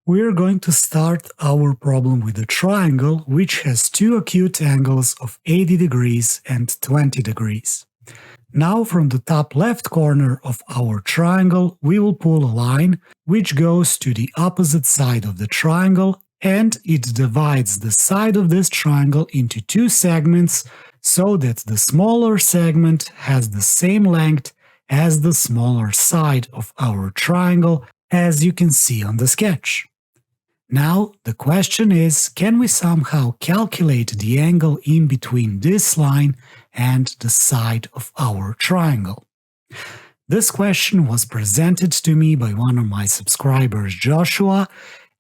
We're going to start our problem with a triangle which has two acute angles of 80 degrees and 20 degrees. Now from the top left corner of our triangle we will pull a line which goes to the opposite side of the triangle, and it divides the side of this triangle into two segments so that the smaller segment has the same length as the smaller side of our triangle, as you can see on the sketch. Now the question is, can we somehow calculate the angle in between this line and the side of our triangle? This question was presented to me by one of my subscribers, Joshua,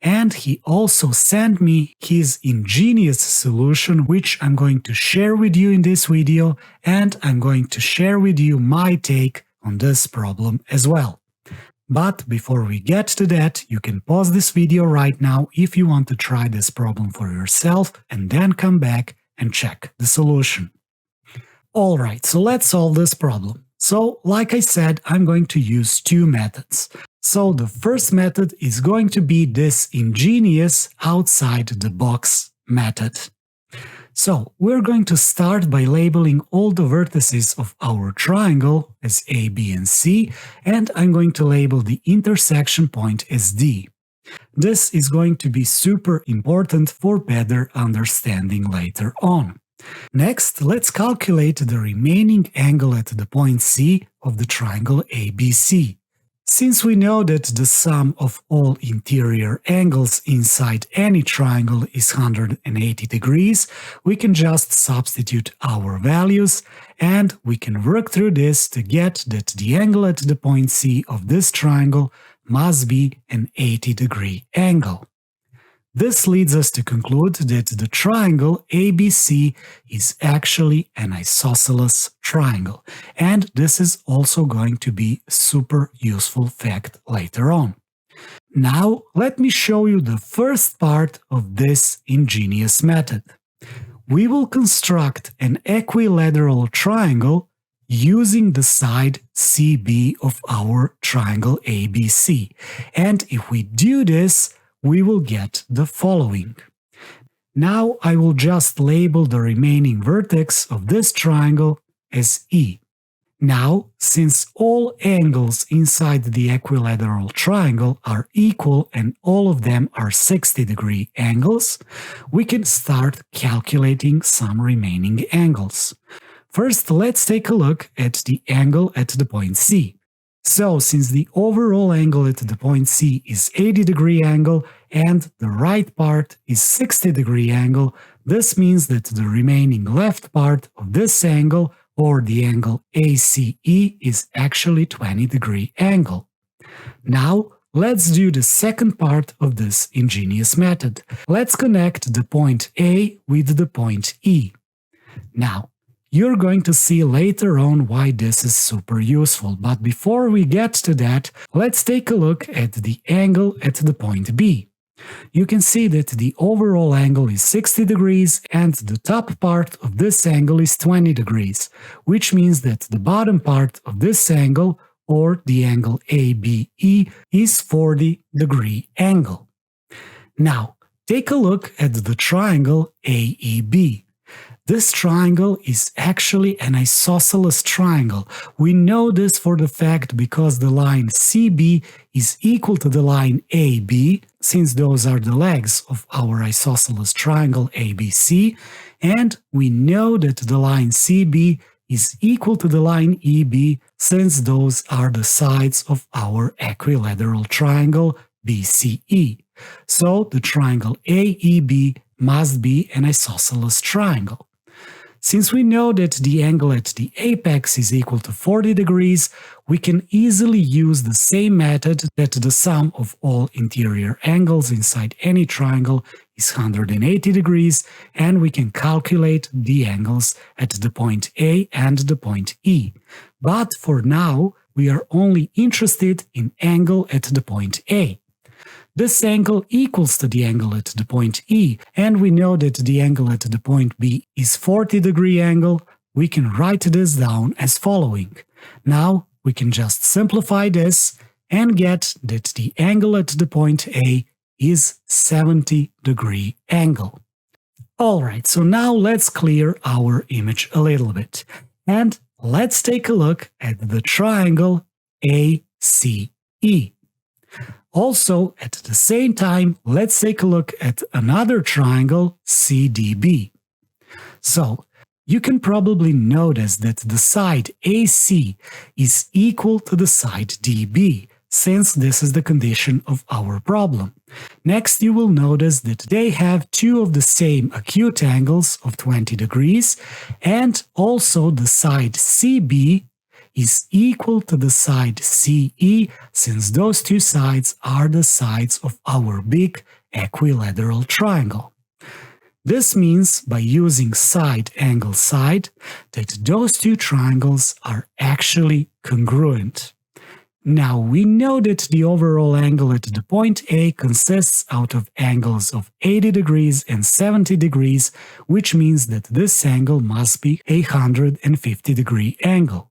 and he also sent me his ingenious solution, which I'm going to share with you in this video, and I'm going to share with you my take on this problem as well. But before we get to that, you can pause this video right now if you want to try this problem for yourself and then come back and check the solution. Alright, so let's solve this problem. So, like I said, I'm going to use two methods. So the first method is going to be this ingenious outside the box method. So we're going to start by labeling all the vertices of our triangle as A, B, and C, and I'm going to label the intersection point as D. This is going to be super important for better understanding later on. Next, let's calculate the remaining angle at the point C of the triangle ABC. Since we know that the sum of all interior angles inside any triangle is 180 degrees, we can just substitute our values and we can work through this to get that the angle at the point C of this triangle must be an 80-degree angle. This leads us to conclude that the triangle ABC is actually an isosceles triangle, and this is also going to be a super useful fact later on. Now, let me show you the first part of this ingenious method. We will construct an equilateral triangle using the side CB of our triangle ABC, and if we do this, we will get the following. Now I will just label the remaining vertex of this triangle as E. Now, since all angles inside the equilateral triangle are equal and all of them are 60-degree angles, we can start calculating some remaining angles. First, let's take a look at the angle at the point C. So, since the overall angle at the point C is 80-degree angle and the right part is 60-degree angle, this means that the remaining left part of this angle, or the angle ACE, is actually 20-degree angle. Now, let's do the second part of this ingenious method. Let's connect the point A with the point E. Now, you're going to see later on why this is super useful, but before we get to that, let's take a look at the angle at the point B. You can see that the overall angle is 60 degrees and the top part of this angle is 20 degrees, which means that the bottom part of this angle, or the angle ABE, is 40-degree angle. Now, take a look at the triangle AEB. This triangle is actually an isosceles triangle. We know this for the fact because the line CB is equal to the line AB, since those are the legs of our isosceles triangle ABC, and we know that the line CB is equal to the line EB, since those are the sides of our equilateral triangle BCE. So the triangle AEB must be an isosceles triangle. Since we know that the angle at the apex is equal to 40 degrees, we can easily use the same method that the sum of all interior angles inside any triangle is 180 degrees, and we can calculate the angles at the point A and the point E. But for now, we are only interested in angle at the point A. This angle equals to the angle at the point E, and we know that the angle at the point B is 40-degree angle. We can write this down as following. Now we can just simplify this and get that the angle at the point A is 70-degree angle. Alright, so now let's clear our image a little bit. And let's take a look at the triangle ACE. Also, at the same time, let's take a look at another triangle CDB. So, you can probably notice that the side AC is equal to the side DB, since this is the condition of our problem. Next, you will notice that they have two of the same acute angles of 20 degrees, and also the side CB is equal to the side CE, since those two sides are the sides of our big equilateral triangle. This means, by using side angle side, that those two triangles are actually congruent. Now, we know that the overall angle at the point A consists out of angles of 80 degrees and 70 degrees, which means that this angle must be a 150-degree angle.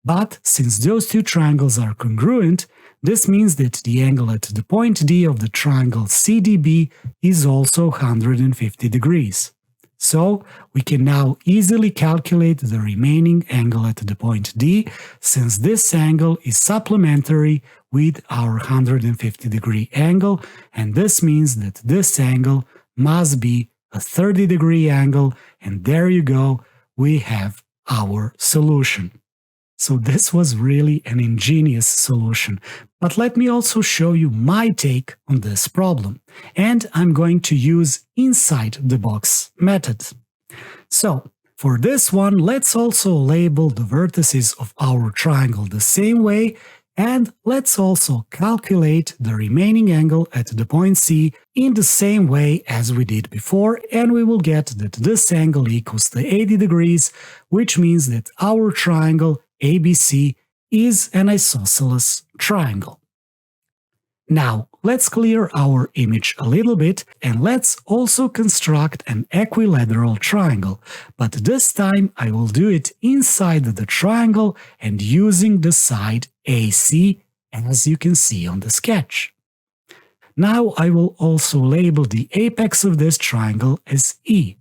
But since those two triangles are congruent, this means that the angle at the point D of the triangle CDB is also 150 degrees. So, we can now easily calculate the remaining angle at the point D, since this angle is supplementary with our 150-degree angle, and this means that this angle must be a 30-degree angle, and there you go, we have our solution. So this was really an ingenious solution, but let me also show you my take on this problem, and I'm going to use inside-the-box method. So, for this one, let's also label the vertices of our triangle the same way, and let's also calculate the remaining angle at the point C in the same way as we did before, and we will get that this angle equals to 80 degrees, which means that our triangle ABC is an isosceles triangle. Now, let's clear our image a little bit, and let's also construct an equilateral triangle, but this time I will do it inside the triangle and using the side AC, as you can see on the sketch. Now I will also label the apex of this triangle as E.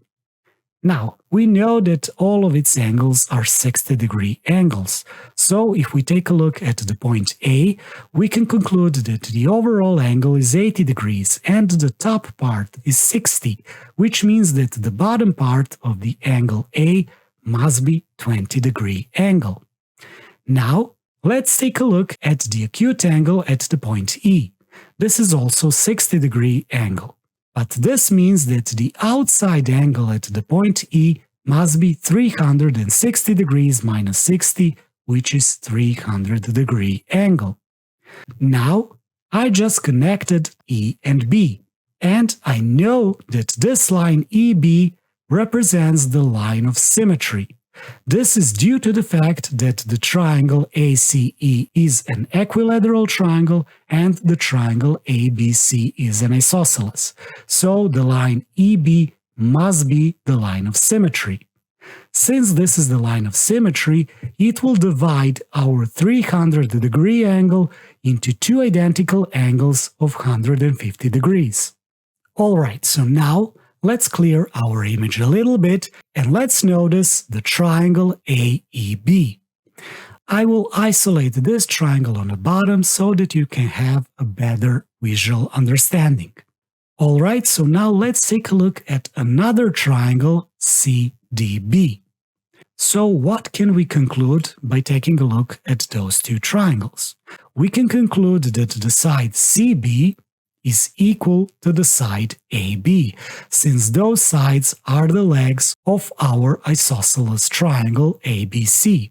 Now, we know that all of its angles are 60-degree angles, so if we take a look at the point A, we can conclude that the overall angle is 80 degrees and the top part is 60, which means that the bottom part of the angle A must be 20-degree angle. Now, let's take a look at the acute angle at the point E. This is also 60-degree angle. But this means that the outside angle at the point E must be 360 degrees minus 60, which is 300-degree angle. Now, I just connected E and B, and I know that this line EB represents the line of symmetry. This is due to the fact that the triangle ACE is an equilateral triangle and the triangle ABC is an isosceles, so the line EB must be the line of symmetry. Since this is the line of symmetry, it will divide our 300-degree angle into two identical angles of 150 degrees. Alright, so now let's clear our image a little bit and let's notice the triangle AEB. I will isolate this triangle on the bottom so that you can have a better visual understanding. Alright, so now let's take a look at another triangle CDB. So what can we conclude by taking a look at those two triangles? We can conclude that the side CB is equal to the side AB, since those sides are the legs of our isosceles triangle ABC.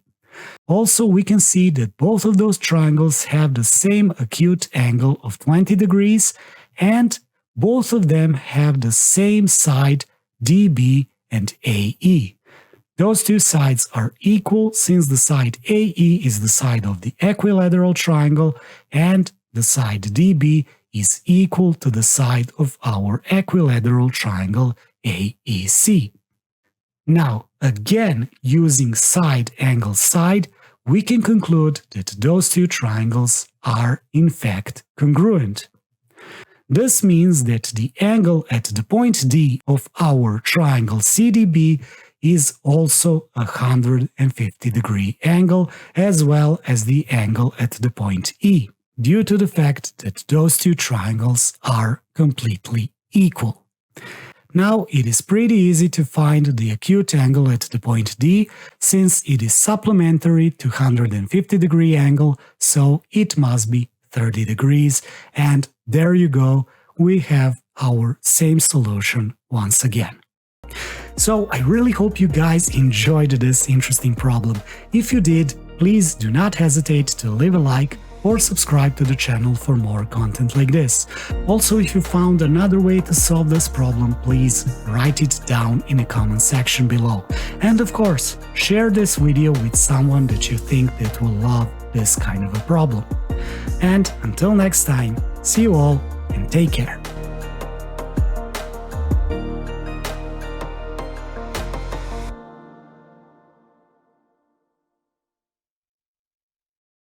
Also, we can see that both of those triangles have the same acute angle of 20 degrees, and both of them have the same side DB and AE. Those two sides are equal, since the side AE is the side of the equilateral triangle, and the side DB is equal to the side of our equilateral triangle AEC. Now, again, using side angle side, we can conclude that those two triangles are in fact congruent. This means that the angle at the point D of our triangle CDB is also a 150-degree angle, as well as the angle at the point E, due to the fact that those two triangles are completely equal. Now, it is pretty easy to find the acute angle at the point D, since it is supplementary to 150-degree angle, so it must be 30 degrees, and there you go, we have our same solution once again. So I really hope you guys enjoyed this interesting problem. If you did, please do not hesitate to leave a like or subscribe to the channel for more content like this. Also, if you found another way to solve this problem, please write it down in the comment section below. And of course, share this video with someone that you think that will love this kind of a problem. And until next time, see you all and take care.